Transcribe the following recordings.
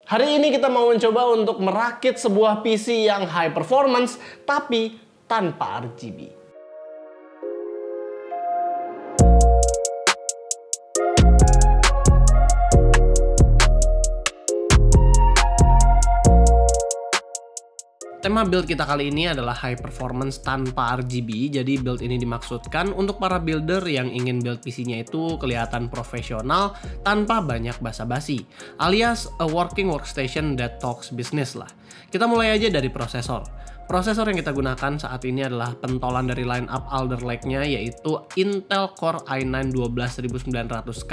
Hari ini kita mau mencoba untuk merakit sebuah PC yang high performance tapi tanpa RGB. Tema build kita kali ini adalah high performance tanpa RGB. Jadi build ini dimaksudkan untuk para builder yang ingin build PC-nya itu kelihatan profesional tanpa banyak basa-basi, alias a working workstation that talks business lah. Kita mulai aja dari prosesor. Prosesor yang kita gunakan saat ini adalah pentolan dari lineup Alder Lake-nya, yaitu Intel Core i9 12900K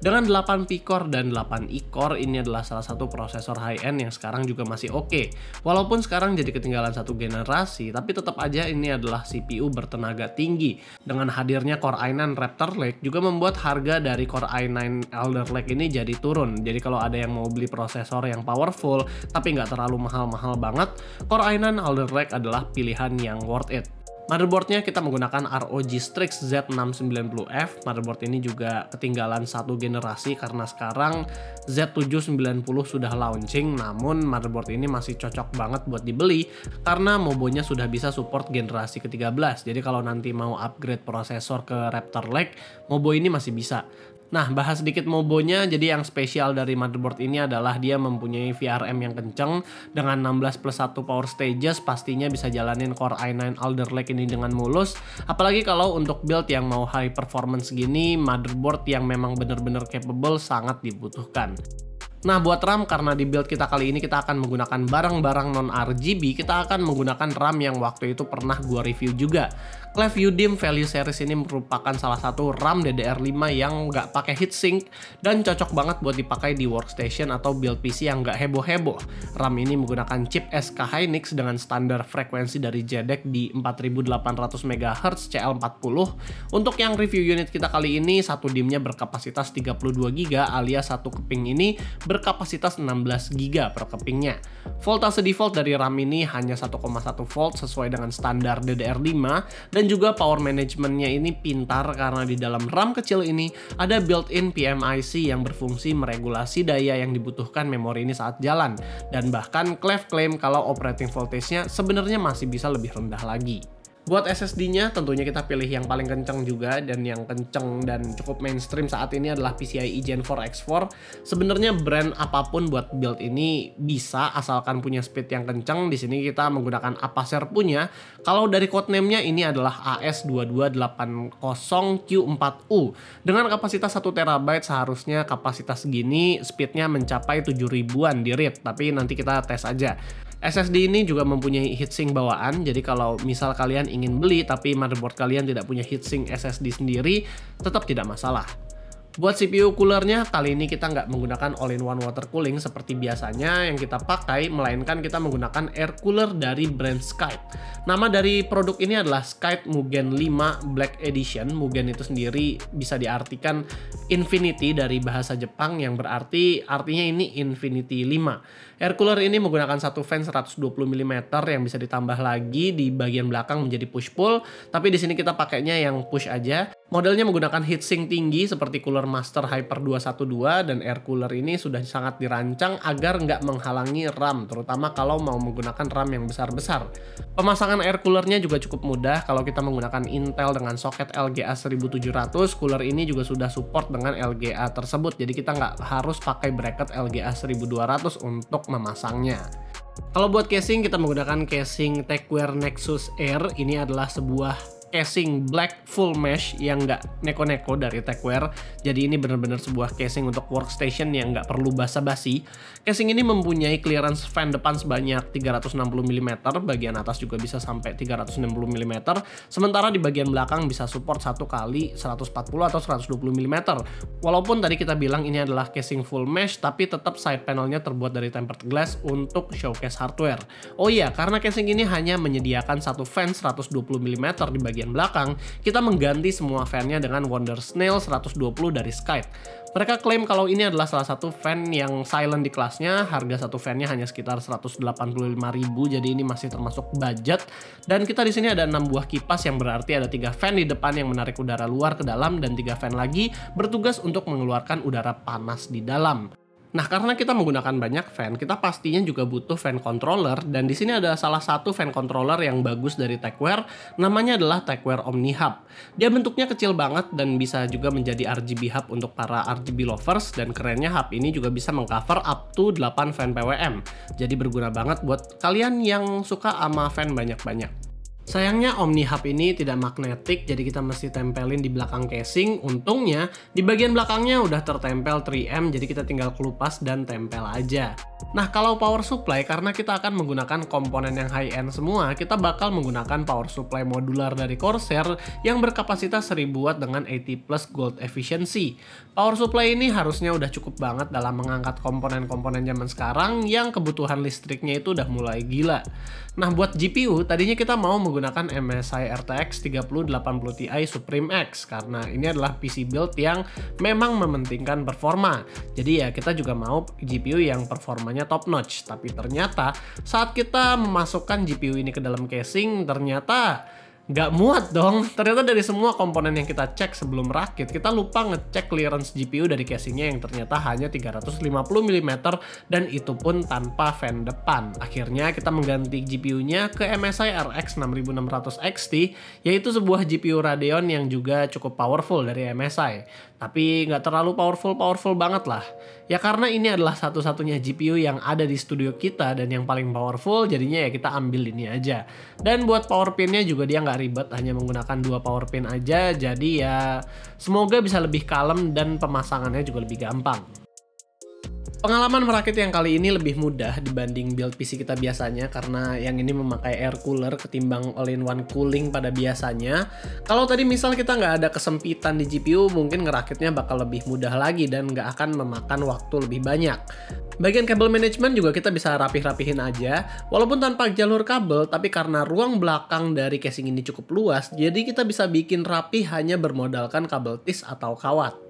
dengan 8 P-core dan 8 E-core. Ini adalah salah satu prosesor high-end yang sekarang juga masih oke. Walaupun sekarang jadi ketinggalan satu generasi, tapi tetap aja ini adalah CPU bertenaga tinggi. Dengan hadirnya Core i9 Raptor Lake juga membuat harga dari Core i9 Alder Lake ini jadi turun. Jadi kalau ada yang mau beli prosesor yang powerful tapi nggak terlalu mahal-mahal banget, Core i9 Alder Lake adalah pilihan yang worth it. Motherboardnya kita menggunakan ROG Strix Z690F. Motherboard ini juga ketinggalan satu generasi karena sekarang Z790 sudah launching, namun motherboard ini masih cocok banget buat dibeli karena mobonya sudah bisa support generasi ke-13. Jadi kalau nanti mau upgrade prosesor ke Raptor Lake, mobo ini masih bisa. Nah, bahas sedikit mobonya. Jadi yang spesial dari motherboard ini adalah dia mempunyai VRM yang kenceng dengan 16+1 power stages, pastinya bisa jalanin Core i9 Alder Lake ini dengan mulus. Apalagi kalau untuk build yang mau high performance gini, motherboard yang memang bener-bener capable sangat dibutuhkan. Nah, buat RAM, karena di build kita kali ini kita akan menggunakan barang-barang non-RGB, kita akan menggunakan RAM yang waktu itu pernah gua review juga. Cleve UDIM Value Series ini merupakan salah satu RAM DDR5 yang nggak pakai heatsink dan cocok banget buat dipakai di workstation atau build PC yang nggak heboh-heboh. RAM ini menggunakan chip SK Hynix dengan standar frekuensi dari JEDEC di 4800 MHz CL40. Untuk yang review unit kita kali ini, satu DIMM-nya berkapasitas 32 GB alias satu keping ini berkapasitas 16 GB per kepingnya. Voltase default dari RAM ini hanya 1,1 volt sesuai dengan standar DDR5, dan juga power managementnya ini pintar karena di dalam RAM kecil ini ada built-in PMIC yang berfungsi meregulasi daya yang dibutuhkan memori ini saat jalan, dan bahkan Cleve klaim kalau operating voltage-nya sebenarnya masih bisa lebih rendah lagi. Buat SSD-nya tentunya kita pilih yang paling kenceng juga, dan yang kenceng dan cukup mainstream saat ini adalah PCIe Gen 4 X4. Sebenarnya brand apapun buat build ini bisa asalkan punya speed yang kenceng. Di sini kita menggunakan Apacer punya. Kalau dari codename-nya ini adalah AS2280Q4U. Dengan kapasitas 1 TB seharusnya kapasitas segini speednya mencapai 7000-an di read, tapi nanti kita tes aja. SSD ini juga mempunyai heatsink bawaan, jadi kalau misal kalian ingin beli tapi motherboard kalian tidak punya heatsink SSD sendiri, tetap tidak masalah. Buat CPU coolernya, kali ini kita nggak menggunakan all-in-one water cooling seperti biasanya yang kita pakai, melainkan kita menggunakan air cooler dari brand Skype. Nama dari produk ini adalah Skype Mugen 5 Black Edition. Mugen itu sendiri bisa diartikan infinity dari bahasa Jepang, yang artinya ini infinity 5. Air cooler ini menggunakan satu fan 120 mm yang bisa ditambah lagi di bagian belakang menjadi push pull, tapi di sini kita pakainya yang push aja. Modelnya menggunakan heatsink tinggi seperti Cooler Master Hyper 212, dan air cooler ini sudah sangat dirancang agar nggak menghalangi RAM, terutama kalau mau menggunakan RAM yang besar-besar. Pemasangan air coolernya juga cukup mudah. Kalau kita menggunakan Intel dengan soket LGA 1700, cooler ini juga sudah support dengan LGA tersebut, jadi kita nggak harus pakai bracket LGA 1200 untuk memasangnya. Kalau buat casing, kita menggunakan casing Tecware Nexus Air. Ini adalah sebuah casing black full mesh yang nggak neko-neko dari Tecware. Jadi ini benar-benar sebuah casing untuk workstation yang nggak perlu basa-basi. Casing ini mempunyai clearance fan depan sebanyak 360 mm, bagian atas juga bisa sampai 360 mm, sementara di bagian belakang bisa support 1 kali 140 atau 120 mm. Walaupun tadi kita bilang ini adalah casing full mesh, tapi tetap side panelnya terbuat dari tempered glass untuk showcase hardware. Oh iya, karena casing ini hanya menyediakan satu fan 120 mm di bagian belakang, kita mengganti semua fan-nya dengan Wonder Snail 120 dari Skype. Mereka klaim kalau ini adalah salah satu fan yang silent di kelasnya. Harga satu fan-nya hanya sekitar 185.000, jadi ini masih termasuk budget. Dan kita di sini ada 6 buah kipas, yang berarti ada 3 fan di depan yang menarik udara luar ke dalam, dan 3 fan lagi bertugas untuk mengeluarkan udara panas di dalam. Nah, karena kita menggunakan banyak fan, kita pastinya juga butuh fan controller, dan di sini ada salah satu fan controller yang bagus dari Tecware, namanya adalah Tecware OmniHub. Dia bentuknya kecil banget dan bisa juga menjadi RGB hub untuk para RGB lovers, dan kerennya hub ini juga bisa mengcover up to 8 fan PWM. Jadi berguna banget buat kalian yang suka sama fan banyak-banyak. Sayangnya OmniHub ini tidak magnetik, jadi kita mesti tempelin di belakang casing. Untungnya di bagian belakangnya udah tertempel 3M, jadi kita tinggal kelupas dan tempel aja. Nah, kalau power supply, karena kita akan menggunakan komponen yang high-end semua, kita bakal menggunakan power supply modular dari Corsair yang berkapasitas 1000 watt dengan 80 plus gold efficiency. Power supply ini harusnya udah cukup banget dalam mengangkat komponen-komponen zaman sekarang yang kebutuhan listriknya itu udah mulai gila. Nah, buat GPU, tadinya kita mau menggunakan MSI RTX 3080 Ti Supreme X karena ini adalah PC build yang memang mementingkan performa. Jadi ya kita juga mau GPU yang performanya top notch. Tapi ternyata saat kita memasukkan GPU ini ke dalam casing, ternyata nggak muat dong. Ternyata dari semua komponen yang kita cek sebelum rakit, kita lupa ngecek clearance GPU dari casingnya yang ternyata hanya 350 mm dan itu pun tanpa fan depan. Akhirnya kita mengganti GPU-nya ke MSI RX 6600 XT, yaitu sebuah GPU Radeon yang juga cukup powerful dari MSI. Tapi nggak terlalu powerful banget lah. Ya karena ini adalah satu-satunya GPU yang ada di studio kita dan yang paling powerful, jadinya ya kita ambil ini aja. Dan buat power pinnya juga dia nggak ribet, hanya menggunakan 2 power pin aja, jadi ya semoga bisa lebih kalem dan pemasangannya juga lebih gampang. Pengalaman merakit yang kali ini lebih mudah dibanding build PC kita biasanya karena yang ini memakai air cooler ketimbang all-in-one cooling pada biasanya. Kalau tadi misal kita nggak ada kesempitan di GPU, mungkin ngerakitnya bakal lebih mudah lagi dan nggak akan memakan waktu lebih banyak. Bagian kabel management juga kita bisa rapih-rapihin aja, walaupun tanpa jalur kabel, tapi karena ruang belakang dari casing ini cukup luas, jadi kita bisa bikin rapi hanya bermodalkan kabel tis atau kawat.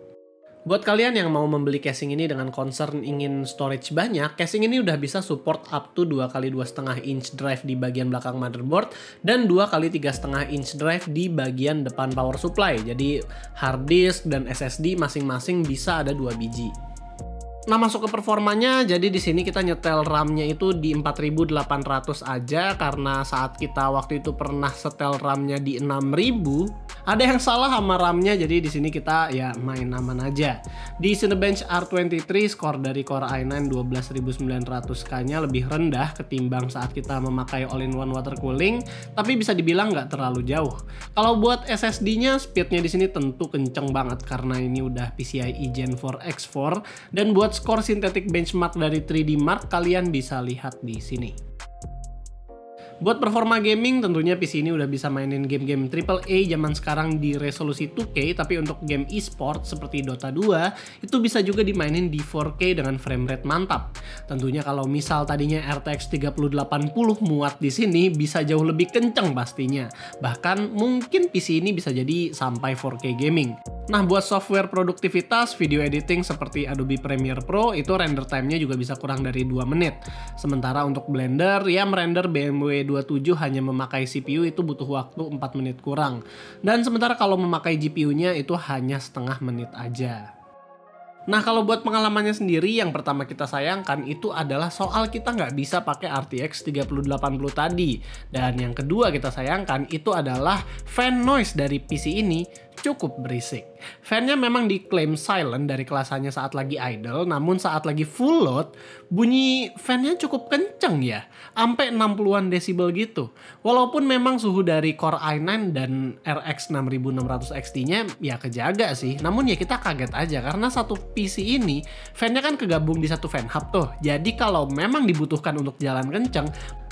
Buat kalian yang mau membeli casing ini dengan concern ingin storage banyak, casing ini udah bisa support up to 2x2,5 inch drive di bagian belakang motherboard dan 2x3,5 inch drive di bagian depan power supply. Jadi hard disk dan SSD masing-masing bisa ada 2 biji. Nah, masuk ke performanya, jadi di sini kita nyetel RAM-nya itu di 4800 aja karena saat kita waktu itu pernah setel RAM-nya di 6000, ada yang salah sama RAM-nya, jadi di sini kita ya main aman aja. Di Cinebench R23 skor dari Core i9 12900K-nya lebih rendah ketimbang saat kita memakai all-in-one water cooling, tapi bisa dibilang nggak terlalu jauh. Kalau buat SSD-nya, speed-nya di sini tentu kenceng banget karena ini udah PCIe Gen 4 X4, dan buat skor sintetik benchmark dari 3D Mark kalian bisa lihat di sini. Buat performa gaming tentunya PC ini udah bisa mainin game-game AAA zaman sekarang di resolusi 2K, tapi untuk game e-sport seperti Dota 2 itu bisa juga dimainin di 4K dengan frame rate mantap. Tentunya kalau misal tadinya RTX 3080 muat di sini bisa jauh lebih kenceng pastinya. Bahkan mungkin PC ini bisa jadi sampai 4K gaming. Nah, buat software produktivitas video editing seperti Adobe Premiere Pro itu render time-nya juga bisa kurang dari 2 menit. Sementara untuk Blender ya merender BMW 27 hanya memakai CPU itu butuh waktu 4 menit kurang. Dan sementara kalau memakai GPU-nya itu hanya setengah menit aja. Nah, kalau buat pengalamannya sendiri, yang pertama kita sayangkan itu adalah soal kita nggak bisa pakai RTX 3080 tadi. Dan yang kedua kita sayangkan itu adalah fan noise dari PC ini cukup berisik. Fan-nya memang diklaim silent dari kelasannya saat lagi idle, namun saat lagi full load, bunyi fan-nya cukup kenceng ya, sampai 60-an desibel gitu. Walaupun memang suhu dari Core i9 dan RX 6600 XT-nya ya kejaga sih, namun ya kita kaget aja karena satu PC ini, fan-nya kan kegabung di satu fan hub tuh. Jadi kalau memang dibutuhkan untuk jalan kenceng,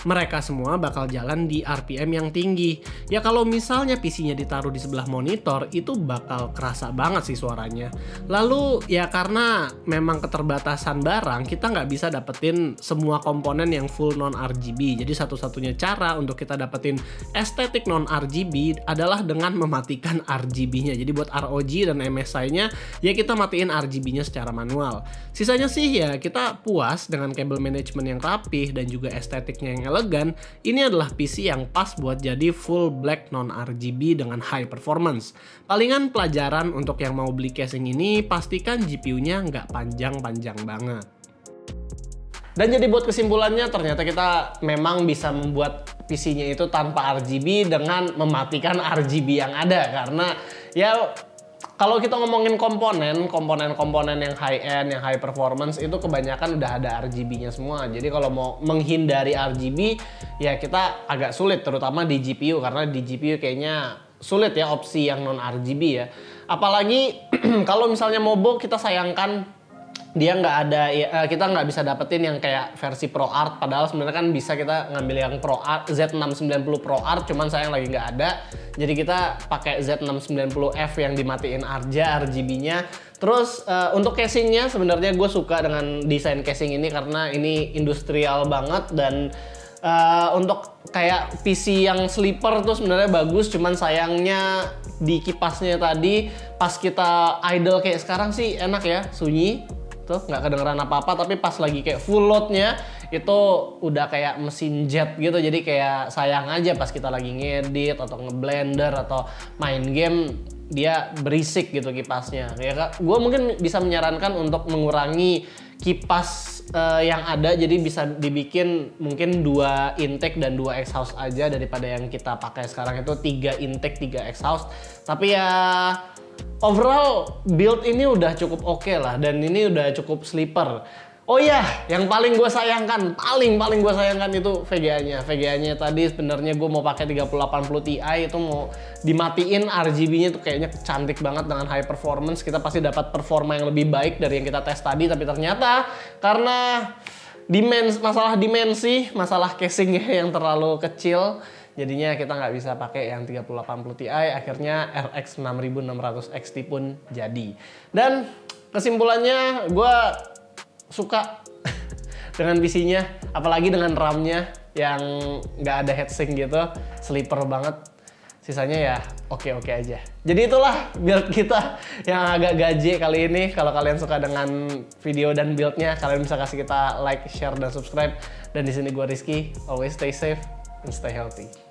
mereka semua bakal jalan di RPM yang tinggi. Ya kalau misalnya PC-nya ditaruh di sebelah monitor, itu bakal kerasa banget sih suaranya. Lalu ya karena memang keterbatasan barang, kita nggak bisa dapetin semua komponen yang full non-RGB. Jadi satu-satunya cara untuk kita dapetin estetik non-RGB adalah dengan mematikan RGB-nya. Jadi buat ROG dan MSI-nya, ya kita matiin RGB-nya secara manual. Sisanya sih ya kita puas dengan kabel manajemen yang rapih dan juga estetiknya yang elegan. Ini adalah PC yang pas buat jadi full black non-RGB dengan high performance. Palingan pelajaran untuk yang mau beli casing ini, pastikan GPU-nya nggak panjang-panjang banget. Dan jadi buat kesimpulannya, ternyata kita memang bisa membuat PC-nya itu tanpa RGB dengan mematikan RGB yang ada. Karena ya kalau kita ngomongin komponen yang high end, yang high performance itu kebanyakan udah ada RGB-nya semua. Jadi kalau mau menghindari RGB ya kita agak sulit, terutama di GPU, karena di GPU kayaknya sulit ya opsi yang non RGB ya. Apalagi kalau misalnya MOBO, kita sayangkan dia nggak ada, kita nggak bisa dapetin yang kayak versi ProArt, padahal sebenarnya kan bisa kita ngambil yang ProArt Z690 ProArt, cuman sayang lagi nggak ada. Jadi kita pakai Z690F yang dimatiin aja RGB-nya. Terus untuk casingnya sebenarnya gue suka dengan desain casing ini karena ini industrial banget, dan untuk kayak PC yang sleeper tuh sebenarnya bagus, cuman sayangnya di kipasnya tadi pas kita idle kayak sekarang sih enak ya, sunyi tuh nggak kedengeran apa-apa, tapi pas lagi kayak full loadnya itu udah kayak mesin jet gitu. Jadi kayak sayang aja pas kita lagi ngedit atau ngeblender atau main game dia berisik gitu kipasnya. Ya, gue mungkin bisa menyarankan untuk mengurangi kipas yang ada, jadi bisa dibikin mungkin 2 intake dan 2 exhaust aja daripada yang kita pakai sekarang itu 3 intake 3 exhaust. Tapi ya overall build ini udah cukup oke lah, dan ini udah cukup sleeper. Oh iya, yang paling gue sayangkan, paling gue sayangkan itu VGA-nya. VGA-nya tadi sebenarnya gue mau pakai 3080 Ti, itu mau dimatiin RGB-nya tuh kayaknya cantik banget dengan high performance. Kita pasti dapat performa yang lebih baik dari yang kita tes tadi, tapi ternyata karena masalah dimensi, masalah casingnya yang terlalu kecil, jadinya kita nggak bisa pakai yang 3080 Ti. Akhirnya RX 6600 XT pun jadi. Dan kesimpulannya gue suka dengan PC-nya, apalagi dengan RAM-nya yang nggak ada heatsink gitu, sleeper banget. Sisanya ya oke-oke aja. Jadi itulah build kita yang agak gaje kali ini. Kalau kalian suka dengan video dan build-nya, kalian bisa kasih kita like, share, dan subscribe. Dan di sini gue Rizky, always stay safe and stay healthy.